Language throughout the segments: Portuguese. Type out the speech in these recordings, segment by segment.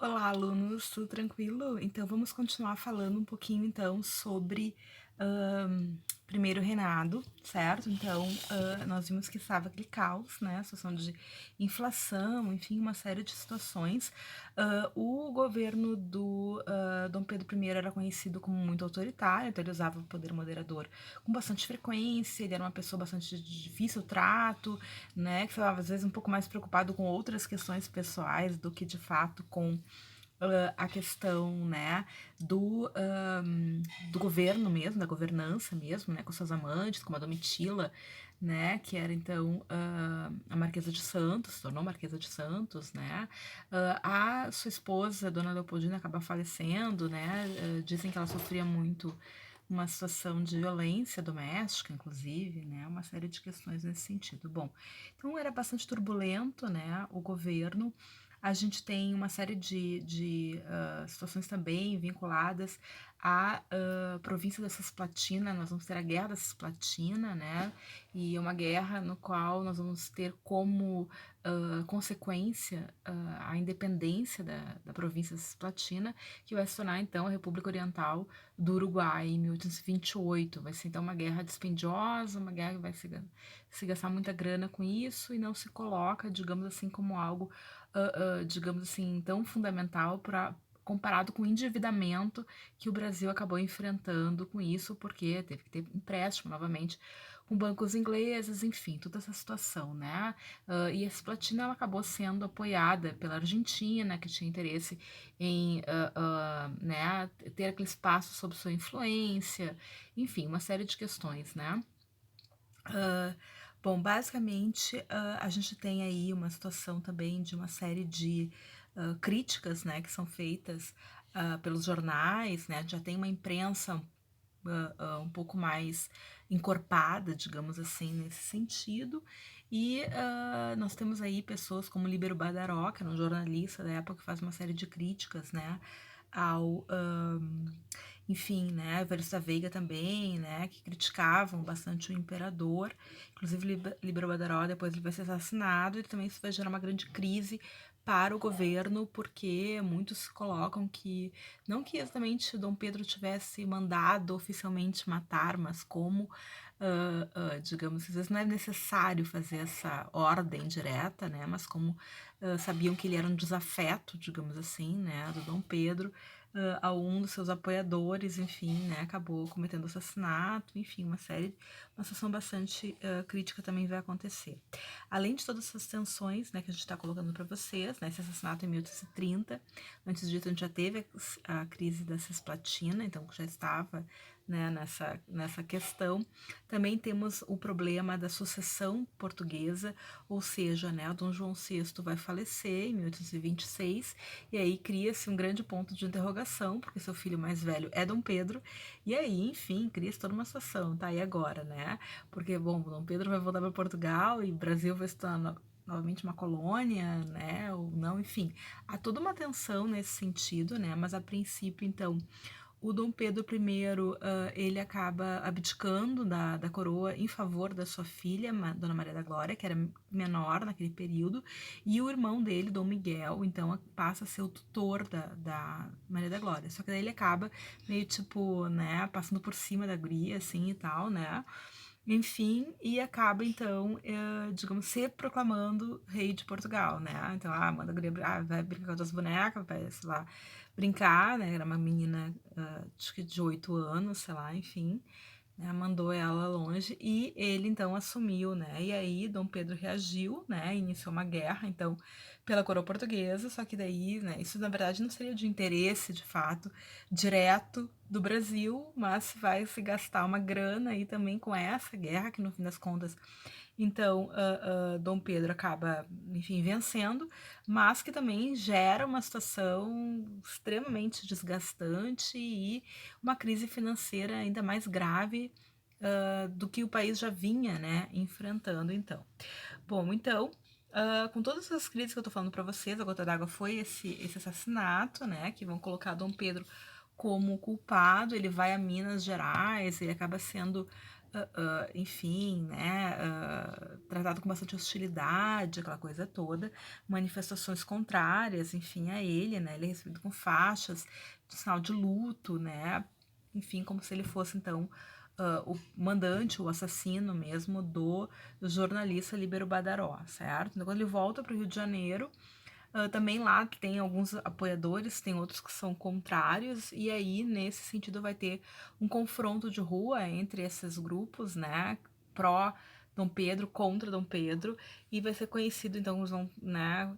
Olá, alunos, tudo tranquilo? Então, vamos continuar falando um pouquinho, então, sobre primeiro reinado, certo? Então, nós vimos que estava aquele caos, né? A situação de inflação, enfim, uma série de situações. O governo do Dom Pedro I era conhecido como muito autoritário, então ele usava o poder moderador com bastante frequência, ele era uma pessoa bastante de difícil trato, né? Que estava, às vezes, um pouco mais preocupado com outras questões pessoais do que, de fato, com a questão, né, do governo mesmo, da governança mesmo, né, com seus amantes, como a Domitila, né, que era então a Marquesa de Santos, se tornou Marquesa de Santos, né, a sua esposa, Dona Leopoldina, acaba falecendo, né, dizem que ela sofria muito uma situação de violência doméstica, inclusive, né, uma série de questões nesse sentido. Bom, então era bastante turbulento, né, o governo. A gente tem uma série de situações também vinculadas à província da Cisplatina. Nós vamos ter a Guerra da Cisplatina, né? E é uma guerra no qual nós vamos ter como consequência a independência da província da Cisplatina, que vai se tornar então a República Oriental do Uruguai em 1828. Vai ser então uma guerra dispendiosa, uma guerra que vai se gastar muita grana com isso e não se coloca, digamos assim, como algo digamos assim, tão fundamental para comparado com o endividamento que o Brasil acabou enfrentando com isso, porque teve que ter empréstimo novamente com bancos ingleses, enfim, toda essa situação, né? E essa platina ela acabou sendo apoiada pela Argentina, que tinha interesse em né, ter aquele espaço sob sua influência, enfim, uma série de questões, né? Bom, basicamente, a gente tem aí uma situação também de uma série de críticas, né, que são feitas pelos jornais, né, já tem uma imprensa um pouco mais encorpada, digamos assim, nesse sentido. E nós temos aí pessoas como Líbero Badaró, que era um jornalista da época que faz uma série de críticas, né, ao, enfim, né, Verso da Veiga também, né, que criticavam bastante o imperador. Inclusive, Líbero Badaró depois ele vai ser assassinado e também isso vai gerar uma grande crise para o governo, porque muitos colocam que não que exatamente Dom Pedro tivesse mandado oficialmente matar, mas como, digamos, às vezes não é necessário fazer essa ordem direta, né? Mas como sabiam que ele era um desafeto, digamos assim, né, do Dom Pedro, a um dos seus apoiadores, enfim, né, acabou cometendo assassinato, enfim, uma situação bastante crítica também vai acontecer. Além de todas essas tensões, né, que a gente está colocando para vocês, né, esse assassinato em 1830, antes disso a gente já teve a crise da cisplatina, então já estava, né, nessa questão. Também temos o problema da sucessão portuguesa, ou seja, né, o Dom João VI vai falecer em 1826, e aí cria-se um grande ponto de interrogação, porque seu filho mais velho é Dom Pedro, e aí, enfim, cria-se toda uma situação, tá? E agora, né? Porque, bom, Dom Pedro vai voltar para Portugal e o Brasil vai se tornar novamente uma colônia, né? Ou não, enfim. Há toda uma tensão nesse sentido, né? Mas a princípio, então, o Dom Pedro I, ele acaba abdicando da coroa em favor da sua filha, Dona Maria da Glória, que era menor naquele período, e o irmão dele, Dom Miguel, então passa a ser o tutor da Maria da Glória. Só que daí ele acaba meio tipo, né, passando por cima da guria, assim e tal, né? Enfim, e acaba então, digamos, se proclamando rei de Portugal, né? Então, manda a guria, vai brincar com as bonecas, vai, sei lá, brincar, né? Era uma menina, acho que de 8 anos, sei lá, enfim, né? Mandou ela longe e ele então assumiu, né? E aí Dom Pedro reagiu, né? Iniciou uma guerra, então, pela coroa portuguesa, só que daí, né? Isso na verdade não seria de interesse, de fato, direto do Brasil, mas vai se gastar uma grana aí também com essa guerra, que no fim das contas então, Dom Pedro acaba, enfim, vencendo, mas que também gera uma situação extremamente desgastante e uma crise financeira ainda mais grave do que o país já vinha, né, enfrentando, então. Bom, então, com todas essas crises que eu tô falando para vocês, a gota d'água foi esse assassinato, né, que vão colocar Dom Pedro como culpado, ele vai a Minas Gerais, ele acaba sendo enfim, né, tratado com bastante hostilidade, aquela coisa toda, manifestações contrárias, enfim, a ele, né, ele é recebido com faixas de sinal de luto, né, enfim, como se ele fosse, então, o mandante, o assassino mesmo do jornalista Líbero Badaró, certo? Então, quando ele volta para o Rio de Janeiro, também lá tem alguns apoiadores, tem outros que são contrários, e aí, nesse sentido, vai ter um confronto de rua entre esses grupos, né? Pró Dom Pedro contra Dom Pedro, e vai ser conhecido, então, eles vão, né,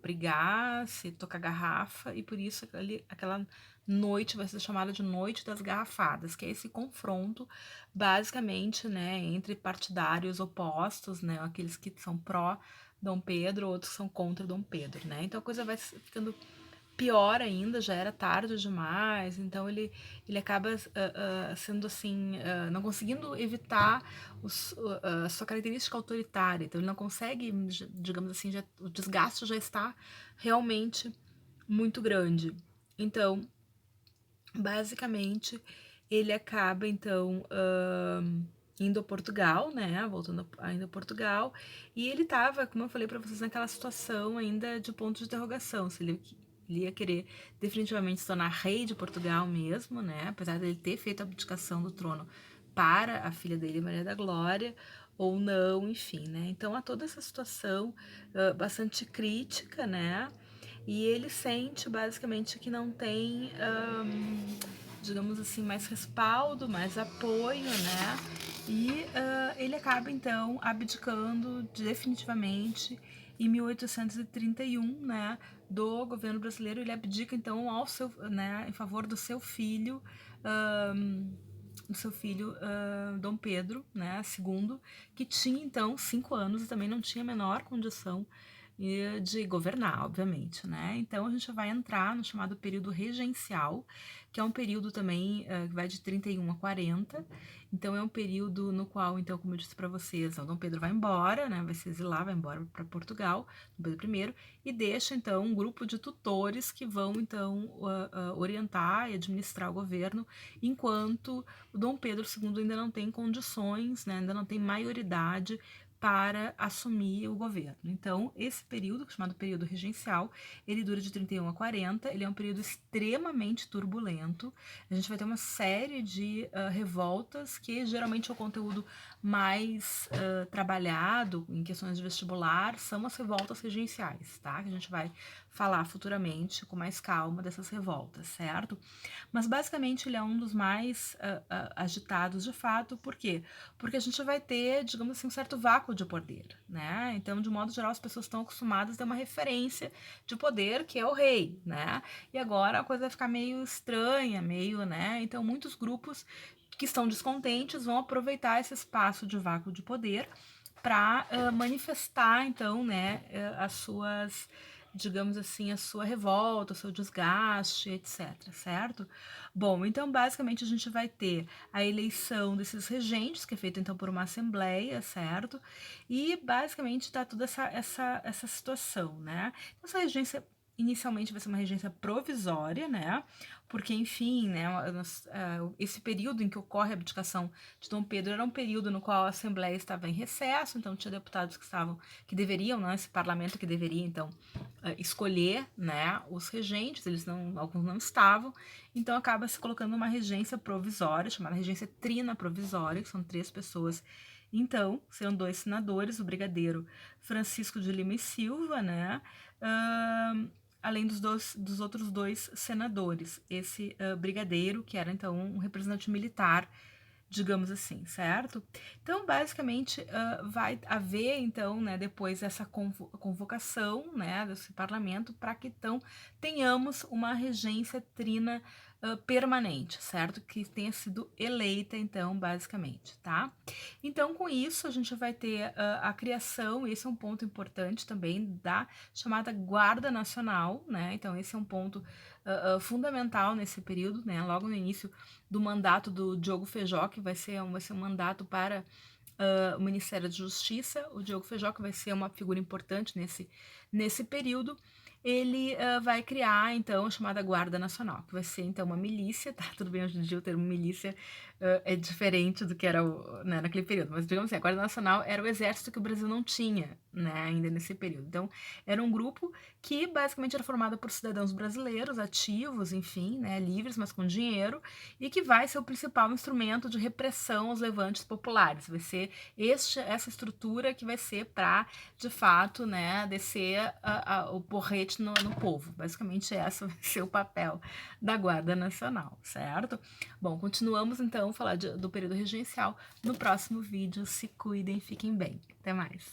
brigar, se tocar garrafa, e por isso aquela noite vai ser chamada de Noite das Garrafadas, que é esse confronto, basicamente, né, entre partidários opostos, né, aqueles que são pró Dom Pedro, outros são contra Dom Pedro, né? Então a coisa vai ficando pior ainda, já era tarde demais, então ele acaba sendo assim, não conseguindo evitar a sua característica autoritária, então ele não consegue, digamos assim, o desgaste já está realmente muito grande. Então, basicamente, ele acaba, então, indo a Portugal, né? Voltando ainda a Portugal. E ele estava, como eu falei para vocês, naquela situação ainda de ponto de interrogação. Se ele ia querer definitivamente se tornar rei de Portugal mesmo, né? Apesar dele ter feito a abdicação do trono para a filha dele, Maria da Glória, ou não, enfim, né? Então há toda essa situação bastante crítica, né? E ele sente basicamente que não tem, digamos assim, mais respaldo, mais apoio, né? E ele acaba então abdicando definitivamente em 1831, né, do governo brasileiro. Ele abdica então ao seu, né, em favor do seu filho, Dom Pedro, né, segundo, que tinha então 5 anos e também não tinha a menor condição de governar, obviamente, né? Então a gente vai entrar no chamado período regencial, que é um período também que vai de 31 a 40. Então é um período no qual, então, como eu disse para vocês, o Dom Pedro vai embora, né? Vai se exilar, vai embora para Portugal, Dom Pedro I, e deixa então um grupo de tutores que vão então orientar e administrar o governo, enquanto o Dom Pedro II ainda não tem condições, né? Ainda não tem maioridade para assumir o governo. Então, esse período, chamado período regencial, ele dura de 31 a 40, ele é um período extremamente turbulento. A gente vai ter uma série de revoltas, que geralmente é o conteúdo mais trabalhado em questões de vestibular, são as revoltas regenciais, tá? Que a gente vai falar futuramente com mais calma dessas revoltas, certo? Mas basicamente ele é um dos mais agitados de fato, por quê? Porque a gente vai ter, digamos assim, um certo vácuo de poder, né? Então, de modo geral, as pessoas estão acostumadas a ter uma referência de poder, que é o rei, né? E agora a coisa vai ficar meio estranha, meio, né? Então, muitos grupos que estão descontentes vão aproveitar esse espaço de vácuo de poder para manifestar, então, né, as suas, digamos assim, a sua revolta, o seu desgaste, etc, certo? Bom, então, basicamente, a gente vai ter a eleição desses regentes, que é feita, então, por uma assembleia, certo? E, basicamente, tá toda essa situação, né? Então, essa regência inicialmente vai ser uma regência provisória, né? Porque, enfim, né, esse período em que ocorre a abdicação de Dom Pedro era um período no qual a Assembleia estava em recesso, então tinha deputados que deveriam, né, esse parlamento que deveria, então, escolher, né, os regentes, alguns não estavam, então acaba se colocando uma regência provisória, chamada regência trina provisória, que são 3 pessoas. Então, serão 2 senadores, o brigadeiro Francisco de Lima e Silva, né, além dos outros 2 senadores. Esse brigadeiro, que era então um representante militar, digamos assim, certo? Então, basicamente, vai haver, então, né, depois essa convocação, né, desse parlamento, para que, então, tenhamos uma regência trina permanente, certo? Que tenha sido eleita, então, basicamente, tá? Então, com isso, a gente vai ter a criação, esse é um ponto importante também, da chamada Guarda Nacional, né? Então, esse é um ponto fundamental nesse período, né? Logo no início do mandato do Diogo Feijó, que vai ser um mandato para o Ministério da Justiça. O Diogo Feijó, que vai ser uma figura importante nesse período, ele vai criar, então, a chamada Guarda Nacional, que vai ser, então, uma milícia, tá? Tudo bem, hoje em dia o termo milícia é diferente do que era né, naquele período, mas digamos assim, a Guarda Nacional era o exército que o Brasil não tinha, né, ainda nesse período. Então, era um grupo que basicamente era formado por cidadãos brasileiros, ativos, enfim, né, livres, mas com dinheiro, e que vai ser o principal instrumento de repressão aos levantes populares. Vai ser essa estrutura que vai ser para, de fato, né, descer o porrete no povo. Basicamente, esse vai ser o papel da Guarda Nacional, certo? Bom, continuamos então a falar do período regencial no próximo vídeo. Se cuidem, fiquem bem. Até mais.